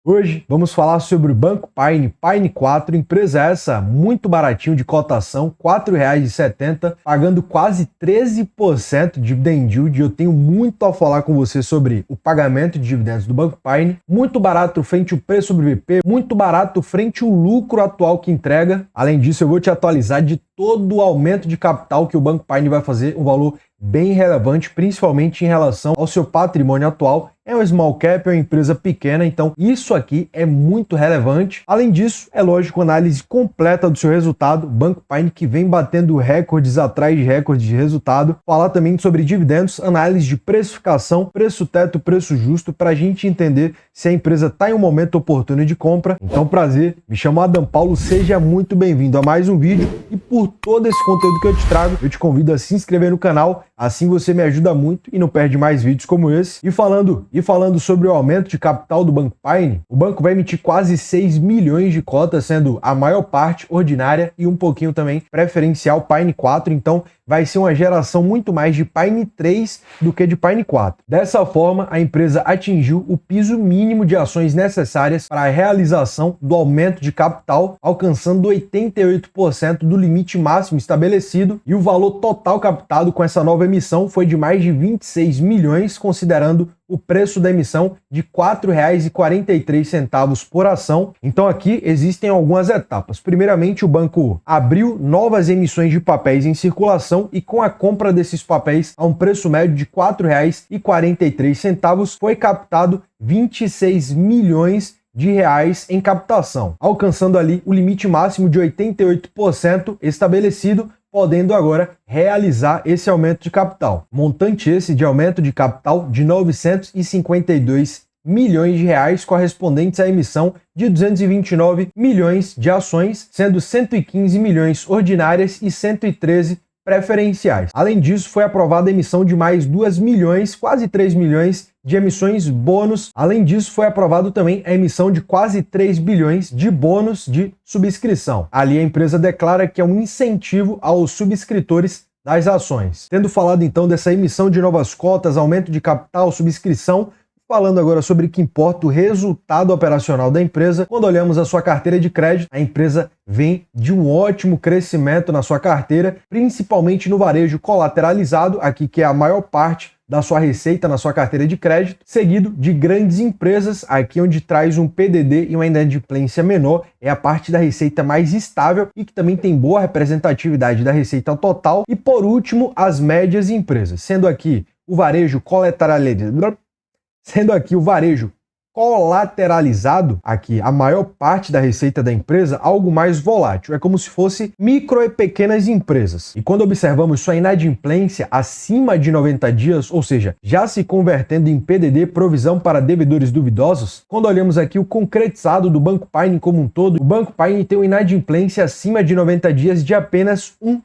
Hoje vamos falar sobre o Banco Paine, Paine 4, empresa essa muito baratinho de cotação, R$ 4,70, pagando quase 13% de dividend yield. Eu tenho muito a falar com você sobre o pagamento de dividendos do Banco Paine, muito barato frente ao preço sobre VP, muito barato frente ao lucro atual que entrega. Além disso, eu vou te atualizar de todo o aumento de capital que o Banco Paine vai fazer, um valor bem relevante, principalmente em relação ao seu patrimônio atual. É um small cap, é uma empresa pequena, então isso aqui é muito relevante. Além disso, é lógico, análise completa do seu resultado, Banco Paine que vem batendo recordes atrás de recordes de resultado. Falar também sobre dividendos, análise de precificação, preço teto, preço justo, para a gente entender se a empresa está em um momento oportuno de compra. Então, prazer, me chamo Adam Paulo, seja muito bem-vindo a mais um vídeo e por todo esse conteúdo que eu te trago, eu te convido a se inscrever no canal, assim você me ajuda muito e não perde mais vídeos como esse. E falando sobre o aumento de capital do Banco Paine, o banco vai emitir quase 6 milhões de cotas, sendo a maior parte ordinária e um pouquinho também preferencial Paine 4, então vai ser uma geração muito mais de Paine 3 do que de Paine 4. Dessa forma, a empresa atingiu o piso mínimo de ações necessárias para a realização do aumento de capital, alcançando 88% do limite máximo estabelecido, e o valor total captado com essa nova emissão foi de mais de 26 milhões, considerando o preço da emissão de R$ 4,43 por ação. Então aqui existem algumas etapas. Primeiramente, o banco abriu novas emissões de papéis em circulação e com a compra desses papéis a um preço médio de R$ 4,43 foi captado 26 milhões de reais em captação, alcançando ali o limite máximo de 88% estabelecido, podendo agora realizar esse aumento de capital. Montante esse de aumento de capital de 952 milhões de reais, correspondentes à emissão de 229 milhões de ações, sendo 115 milhões ordinárias e 113 preferenciais. Além disso, foi aprovada a emissão de mais 2 milhões, quase 3 milhões de emissões bônus. Além disso, foi aprovado também a emissão de quase 3 bilhões de bônus de subscrição. Ali a empresa declara que é um incentivo aos subscritores das ações. Tendo falado então dessa emissão de novas cotas, aumento de capital, subscrição, falando agora sobre o que importa, o resultado operacional da empresa. Quando olhamos a sua carteira de crédito, a empresa vem de um ótimo crescimento na sua carteira, principalmente no varejo colateralizado, aqui que é a maior parte da sua receita na sua carteira de crédito, seguido de grandes empresas, aqui onde traz um PDD e uma inadimplência menor, é a parte da receita mais estável e que também tem boa representatividade da receita total. E por último, as médias empresas, sendo aqui o varejo colateralizado, aqui a maior parte da receita da empresa, algo mais volátil, é como se fosse micro e pequenas empresas. E quando observamos sua inadimplência acima de 90 dias, ou seja, já se convertendo em PDD, provisão para devedores duvidosos, quando olhamos aqui o concretizado do Banco Paine como um todo, o Banco Paine tem uma inadimplência acima de 90 dias de apenas 1%.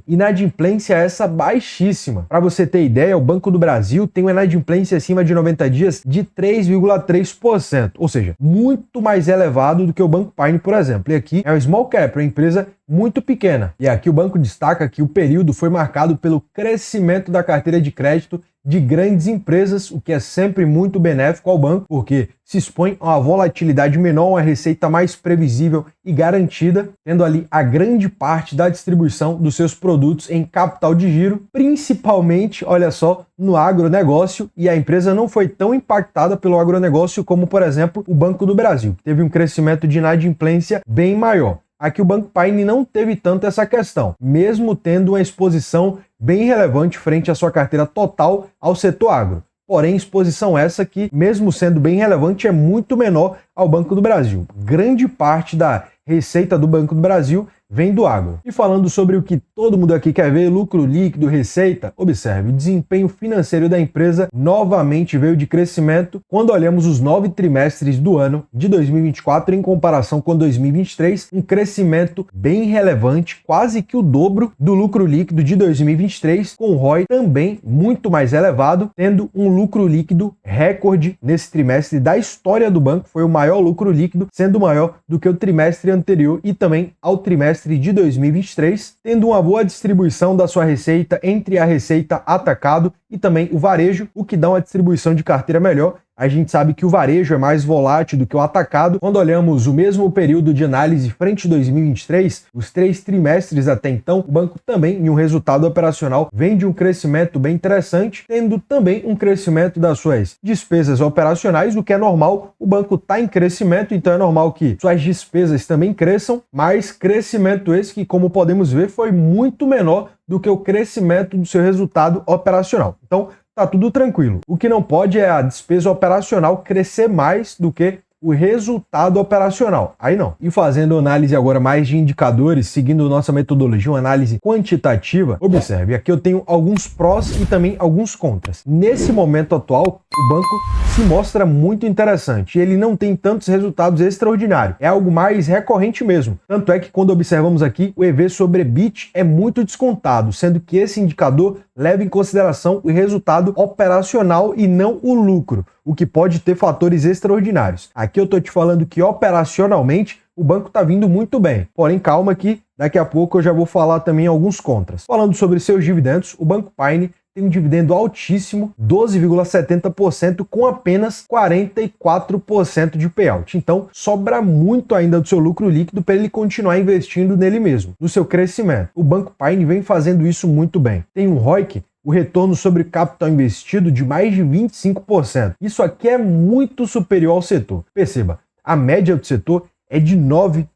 Inadimplência essa baixíssima. Para você ter ideia, o Banco do Brasil tem uma inadimplência acima de 90 dias de 3,3%, ou seja, muito mais elevado do que o Banco Paine, por exemplo. E aqui é um small cap, uma empresa muito pequena. E aqui o banco destaca que o período foi marcado pelo crescimento da carteira de crédito de grandes empresas, o que é sempre muito benéfico ao banco, porque se expõe a uma volatilidade menor, uma receita mais previsível e garantida, tendo ali a grande parte da distribuição dos seus produtos em capital de giro, principalmente, olha só, no agronegócio, e a empresa não foi tão impactada pelo agronegócio como, por exemplo, o Banco do Brasil, que teve um crescimento de inadimplência bem maior. Aqui o Banco Paine não teve tanto essa questão, mesmo tendo uma exposição bem relevante frente à sua carteira total ao setor agro. Porém, exposição essa que, mesmo sendo bem relevante, é muito menor ao Banco do Brasil. Grande parte da receita do Banco do Brasil vem do agro. E falando sobre o que todo mundo aqui quer ver, lucro líquido, receita, observe, o desempenho financeiro da empresa novamente veio de crescimento quando olhamos os 9 trimestres do ano de 2024 em comparação com 2023, um crescimento bem relevante, quase que o dobro do lucro líquido de 2023, com o ROI também muito mais elevado, tendo um lucro líquido recorde nesse trimestre da história do banco, foi o maior lucro líquido, sendo maior do que o trimestre anterior e também ao trimestre de 2023, tendo uma boa distribuição da sua receita entre a receita atacado e também o varejo, o que dá uma distribuição de carteira melhor, A gente sabe que o varejo é mais volátil do que o atacado. Quando olhamos o mesmo período de análise frente a 2023, os 3 trimestres até então, o banco também, em um resultado operacional, vem de um crescimento bem interessante, tendo também um crescimento das suas despesas operacionais, o que é normal. O banco está em crescimento, então é normal que suas despesas também cresçam, mas crescimento esse que, como podemos ver, foi muito menor do que o crescimento do seu resultado operacional. Então, tá tudo tranquilo. O que não pode é a despesa operacional crescer mais do que o resultado operacional. Aí não. E fazendo análise agora mais de indicadores, seguindo nossa metodologia, uma análise quantitativa, observe, aqui eu tenho alguns prós e também alguns contras. Nesse momento atual, o banco se mostra muito interessante. Ele não tem tantos resultados extraordinários. É algo mais recorrente mesmo. Tanto é que quando observamos aqui, o EV sobre EBIT é muito descontado, sendo que esse indicador leva em consideração o resultado operacional e não o lucro, o que pode ter fatores extraordinários. Aqui eu estou te falando que operacionalmente o banco está vindo muito bem. Porém, calma que daqui a pouco eu já vou falar também alguns contras. Falando sobre seus dividendos, o Banco Paine tem um dividendo altíssimo, 12,70%, com apenas 44% de payout. Então, sobra muito ainda do seu lucro líquido para ele continuar investindo nele mesmo, no seu crescimento. O Banco Paine vem fazendo isso muito bem. Tem um ROIC, o retorno sobre capital investido, de mais de 25%. Isso aqui é muito superior ao setor. Perceba, a média do setor é de 9%.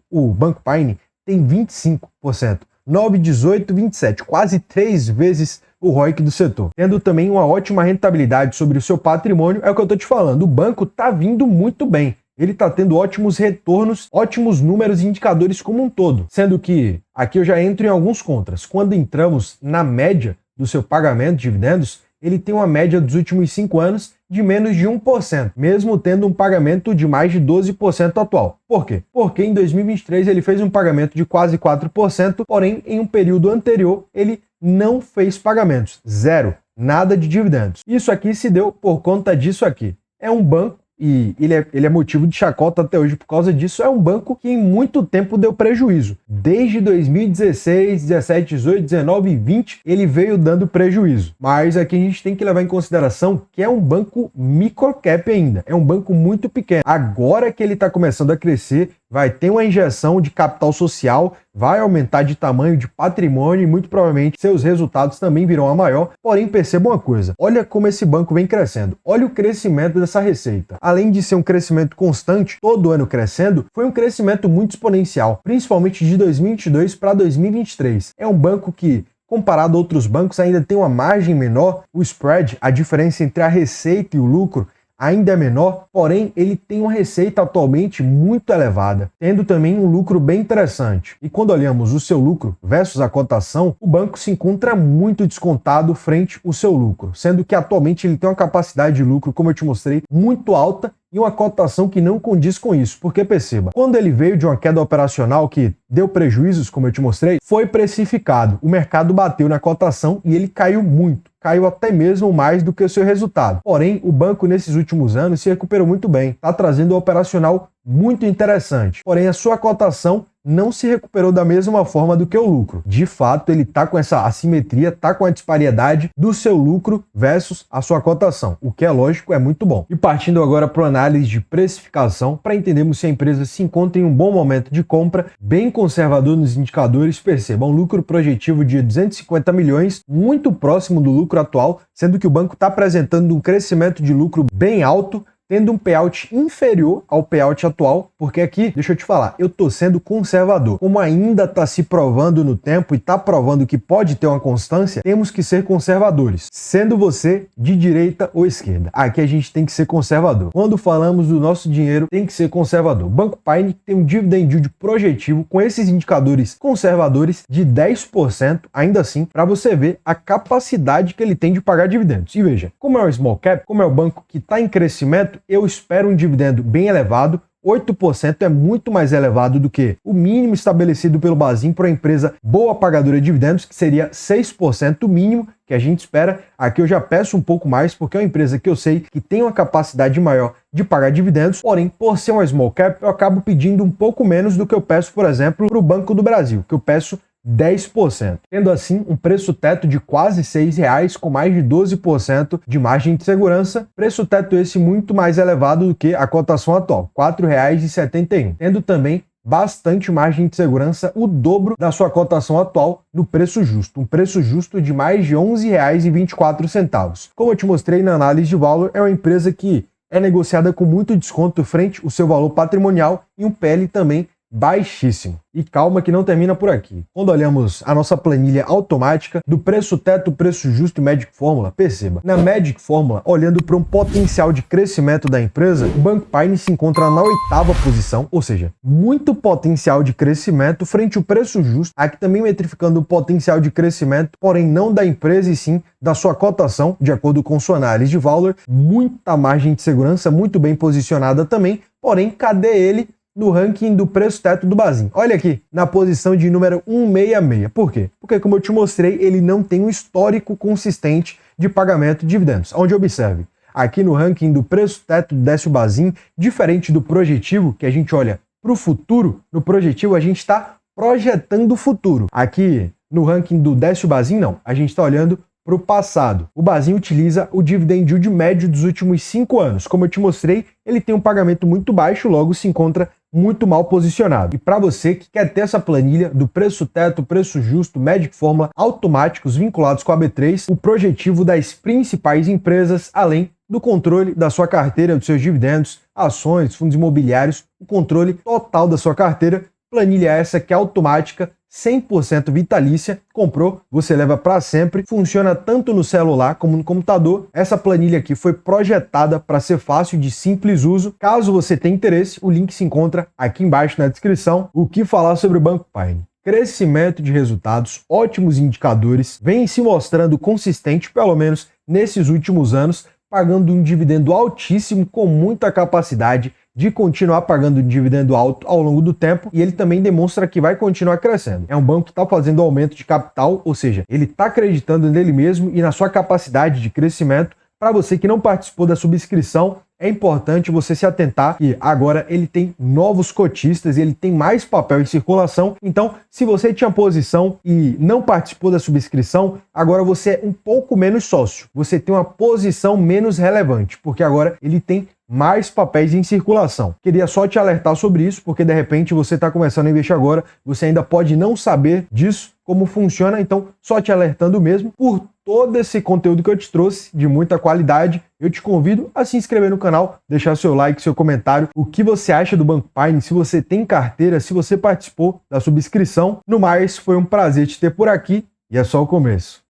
O Banco Paine tem 25%. 9, 18, 27, quase 3 vezes o ROIC do setor. Tendo também uma ótima rentabilidade sobre o seu patrimônio, é o que eu estou te falando. O banco está vindo muito bem. Ele está tendo ótimos retornos, ótimos números e indicadores como um todo. Sendo que aqui eu já entro em alguns contras. Quando entramos na média do seu pagamento de dividendos, ele tem uma média dos últimos 5 anos de menos de 1%, mesmo tendo um pagamento de mais de 12% atual. Por quê? Porque em 2023 ele fez um pagamento de quase 4%, porém em um período anterior ele não fez pagamentos, zero, nada de dividendos. Isso aqui se deu por conta disso aqui. É um banco, e ele é motivo de chacota até hoje por causa disso, é um banco que em muito tempo deu prejuízo. Desde 2016, 17, 18, 19 e 20, ele veio dando prejuízo. Mas aqui a gente tem que levar em consideração que é um banco microcap ainda, é um banco muito pequeno. Agora que ele está começando a crescer, vai ter uma injeção de capital social, vai aumentar de tamanho, de patrimônio e muito provavelmente seus resultados também virão a maior. Porém, perceba uma coisa, olha como esse banco vem crescendo, olha o crescimento dessa receita. Além de ser um crescimento constante, todo ano crescendo, foi um crescimento muito exponencial, principalmente de 2022 para 2023. É um banco que, comparado a outros bancos, ainda tem uma margem menor, o spread, a diferença entre a receita e o lucro, ainda é menor, porém ele tem uma receita atualmente muito elevada, tendo também um lucro bem interessante. E quando olhamos o seu lucro versus a cotação, o banco se encontra muito descontado frente ao seu lucro, sendo que atualmente ele tem uma capacidade de lucro, como eu te mostrei, muito alta e uma cotação que não condiz com isso. Porque perceba, quando ele veio de uma queda operacional que deu prejuízos, como eu te mostrei, foi precificado. O mercado bateu na cotação e ele caiu muito. Caiu até mesmo mais do que o seu resultado. Porém, o banco nesses últimos anos se recuperou muito bem. Está trazendo um operacional muito interessante. Porém, a sua cotação não se recuperou da mesma forma do que o lucro. De fato, ele está com essa assimetria, está com a disparidade do seu lucro versus a sua cotação, o que é lógico, é muito bom. E partindo agora para a análise de precificação, para entendermos se a empresa se encontra em um bom momento de compra, bem conservador nos indicadores, perceba, um lucro projetivo de 250 milhões, muito próximo do lucro atual, sendo que o banco está apresentando um crescimento de lucro bem alto, tendo um payout inferior ao payout atual, porque aqui, deixa eu te falar, eu tô sendo conservador. Como ainda está se provando no tempo e está provando que pode ter uma constância, temos que ser conservadores, sendo você de direita ou esquerda. Aqui a gente tem que ser conservador. Quando falamos do nosso dinheiro, tem que ser conservador. O Banco Paine tem um dividend yield projetivo com esses indicadores conservadores de 10%, ainda assim, para você ver a capacidade que ele tem de pagar dividendos. E veja, como é o small cap, como é o banco que está em crescimento, eu espero um dividendo bem elevado. 8% é muito mais elevado do que o mínimo estabelecido pelo Basel para uma empresa boa pagadora de dividendos, que seria 6% o mínimo que a gente espera. Aqui eu já peço um pouco mais, porque é uma empresa que eu sei que tem uma capacidade maior de pagar dividendos, porém, por ser uma small cap, eu acabo pedindo um pouco menos do que eu peço, por exemplo, para o Banco do Brasil, que eu peço 10%, tendo assim um preço teto de quase R$ 6,00 com mais de 12% de margem de segurança, preço teto esse muito mais elevado do que a cotação atual, R$ 4,71, tendo também bastante margem de segurança, o dobro da sua cotação atual no preço justo, um preço justo de mais de R$ 11,24. Como eu te mostrei na análise de valor, é uma empresa que é negociada com muito desconto frente ao seu valor patrimonial e um PL também baixíssimo. E calma que não termina por aqui. Quando olhamos a nossa planilha automática do preço teto, preço justo e Magic Fórmula, perceba, na Magic Fórmula, olhando para um potencial de crescimento da empresa, o Banco Pine se encontra na 8ª posição, ou seja, muito potencial de crescimento frente ao preço justo, aqui também metrificando o potencial de crescimento, porém não da empresa e sim da sua cotação, de acordo com sua análise de valor, muita margem de segurança, muito bem posicionada também, porém cadê ele no ranking do preço teto do Bazin? Olha aqui, na posição de número 166. Por quê? Porque, como eu te mostrei, ele não tem um histórico consistente de pagamento de dividendos. Onde observe, aqui no ranking do preço teto do Décio Bazin, diferente do projetivo, que a gente olha para o futuro, no projetivo a gente está projetando o futuro. Aqui no ranking do Décio Bazin, não, a gente está olhando para o passado. O Bazin utiliza o dividend yield médio dos últimos 5 anos. Como eu te mostrei, ele tem um pagamento muito baixo, logo se encontra muito mal posicionado. E para você que quer ter essa planilha do preço teto, preço justo, Magic Fórmula automáticos vinculados com a B3, o projetivo das principais empresas, além do controle da sua carteira, dos seus dividendos, ações, fundos imobiliários, o controle total da sua carteira, planilha essa que é automática, 100% vitalícia, comprou, você leva para sempre, funciona tanto no celular como no computador. Essa planilha aqui foi projetada para ser fácil de simples uso. Caso você tenha interesse, o link se encontra aqui embaixo na descrição. O que falar sobre o Banco Pine? Crescimento de resultados, ótimos indicadores, vem se mostrando consistente, pelo menos nesses últimos anos, pagando um dividendo altíssimo com muita capacidade de continuar pagando um dividendo alto ao longo do tempo, e ele também demonstra que vai continuar crescendo. É um banco que está fazendo aumento de capital, ou seja, ele está acreditando nele mesmo e na sua capacidade de crescimento. Para você que não participou da subscrição, é importante você se atentar que agora ele tem novos cotistas, ele tem mais papel em circulação. Então, se você tinha posição e não participou da subscrição, agora você é um pouco menos sócio. Você tem uma posição menos relevante, porque agora ele tem mais papéis em circulação. Queria só te alertar sobre isso, porque de repente você está começando a investir agora, você ainda pode não saber disso, como funciona, então só te alertando mesmo. Por todo esse conteúdo que eu te trouxe, de muita qualidade, eu te convido a se inscrever no canal, deixar seu like, seu comentário, o que você acha do Banco Pine, se você tem carteira, se você participou da subscrição. No mais, foi um prazer te ter por aqui e é só o começo.